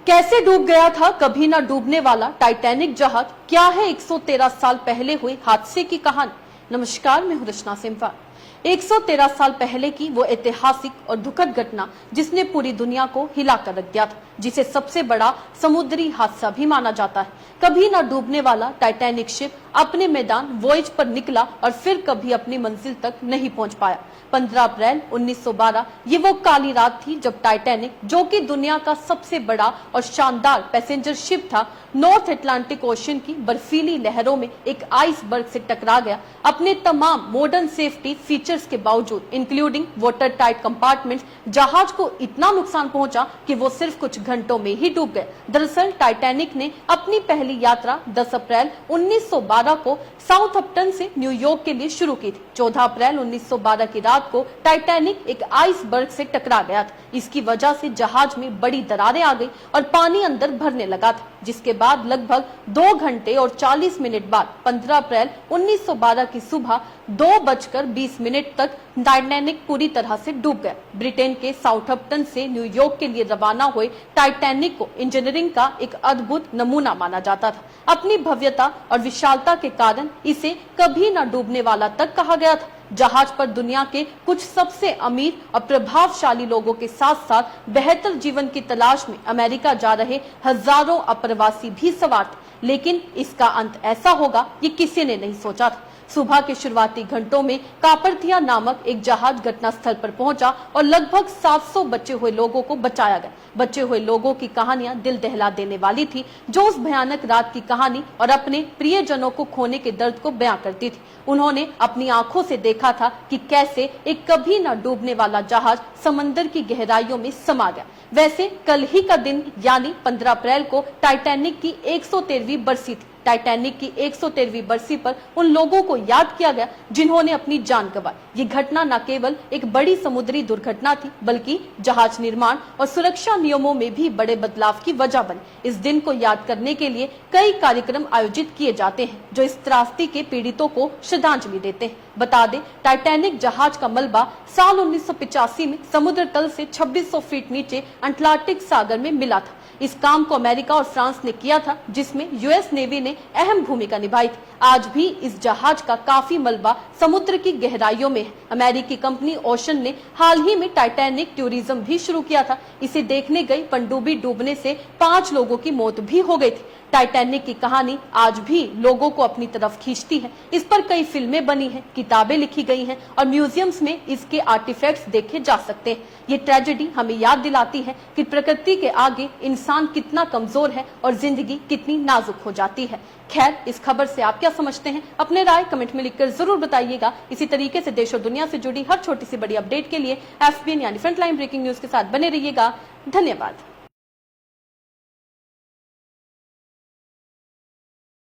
कैसे डूब गया था कभी ना डूबने वाला टाइटैनिक जहाज? क्या है 113 साल पहले हुए हादसे की कहानी? नमस्कार, मैं हूं रचना सिम्फा। 113 साल पहले की वो ऐतिहासिक और दुखद घटना जिसने पूरी दुनिया को हिला कर रख दिया था, जिसे सबसे बड़ा समुद्री हादसा भी माना जाता है। कभी ना डूबने वाला टाइटैनिक शिप अपने मैदान वॉयज पर निकला और फिर कभी अपनी मंजिल तक नहीं पहुंच पाया। 15 अप्रैल 1912 ये वो काली रात थी जब टाइटैनिक, जो कि दुनिया का सबसे बड़ा और शानदार पैसेंजर शिप था, नॉर्थ अटलांटिक ओशन की बर्फीली लहरों में एक आइसबर्ग से टकरा गया। अपने तमाम मॉडर्न सेफ्टी फीचर्स के बावजूद, इंक्लूडिंग वाटर टाइट कंपार्टमेंट्स, जहाज को इतना नुकसान पहुंचा कि वो सिर्फ कुछ घंटों में ही डूब गए। दरअसल टाइटैनिक ने अपनी पहली यात्रा 10 अप्रैल 1912 को साउथहैम्पटन से न्यूयॉर्क के लिए शुरू की थी। 14 अप्रैल 1912 की रात को टाइटैनिक एक आइसबर्ग से टकरा गया था। इसकी वजह से जहाज में बड़ी दरारें आ गई और पानी अंदर भरने लगा था, जिसके बाद लगभग 2 घंटे और 40 मिनट बाद 15 अप्रैल 1912 की सुबह 2:20 तक टाइटैनिक पूरी तरह से डूब गया। ब्रिटेन के साउथहैम्पटन से न्यूयॉर्क के लिए रवाना हुए टाइटैनिक को इंजीनियरिंग का एक अद्भुत नमूना माना जाता था। अपनी भव्यता और विशालता के कारण इसे कभी न डूबने वाला तक कहा गया था। जहाज पर दुनिया के कुछ सबसे अमीर और प्रभावशाली लोगों के साथ साथ बेहतर जीवन की तलाश में अमेरिका जा रहे हजारों अप्रवासी भी सवार थे, लेकिन इसका अंत ऐसा होगा ये किसी ने नहीं सोचा था। सुबह के शुरुआती घंटों में कापरथिया नामक एक जहाज घटनास्थल पर पहुंचा और लगभग 700 बचे हुए लोगों को बचाया गया। बचे हुए लोगों की कहानियां दिल दहला देने वाली थी, जो उस भयानक रात की कहानी और अपने प्रियजनों को खोने के दर्द को बयां करती थी। उन्होंने अपनी आंखों से देखा था कि कैसे एक कभी न डूबने वाला जहाज समंदर की गहराइयों में समा गया। वैसे कल ही का दिन यानी 15 अप्रैल को टाइटैनिक की 113वीं बरसी थी। टाइटैनिक की 113वीं बरसी पर उन लोगों को याद किया गया जिन्होंने अपनी जान गंवाई। ये घटना न केवल एक बड़ी समुद्री दुर्घटना थी, बल्कि जहाज निर्माण और सुरक्षा नियमों में भी बड़े बदलाव की वजह बनी। इस दिन को याद करने के लिए कई कार्यक्रम आयोजित किए जाते हैं, जो इस त्रासदी के पीड़ितों को श्रद्धांजलि देते हैं। बता दें, टाइटैनिक जहाज का मलबा साल 1985 में समुद्र तल से 2600 फीट नीचे अटलांटिक सागर में मिला था। इस काम को अमेरिका और फ्रांस ने किया था, जिसमें यूएस नेवी ने अहम भूमिका निभाई थी। आज भी इस जहाज का काफी मलबा समुद्र की गहराइयों में है। अमेरिकी कंपनी ओशन ने हाल ही में टाइटैनिक टूरिज्म भी शुरू किया था। इसे देखने गई पनडुब्बी डूबने से 5 लोगों की मौत भी हो गई थी। टाइटैनिक की कहानी आज भी लोगों को अपनी तरफ खींचती है। इस पर कई फिल्में बनी हैं, किताबें लिखी गई हैं और म्यूजियम्स में इसके आर्टिफैक्ट्स देखे जा सकते हैं। ये ट्रेजेडी हमें याद दिलाती है कि प्रकृति के आगे इंसान कितना कमजोर है और जिंदगी कितनी नाजुक हो जाती है। खैर, इस खबर से आप क्या समझते हैं? अपने राय कमेंट में लिखकर जरूर बताइएगा। इसी तरीके से देश और दुनिया से जुड़ी हर छोटी सी बड़ी अपडेट के लिए FBN यानी फ्रंटलाइन ब्रेकिंग न्यूज के साथ बने रहिएगा। धन्यवाद।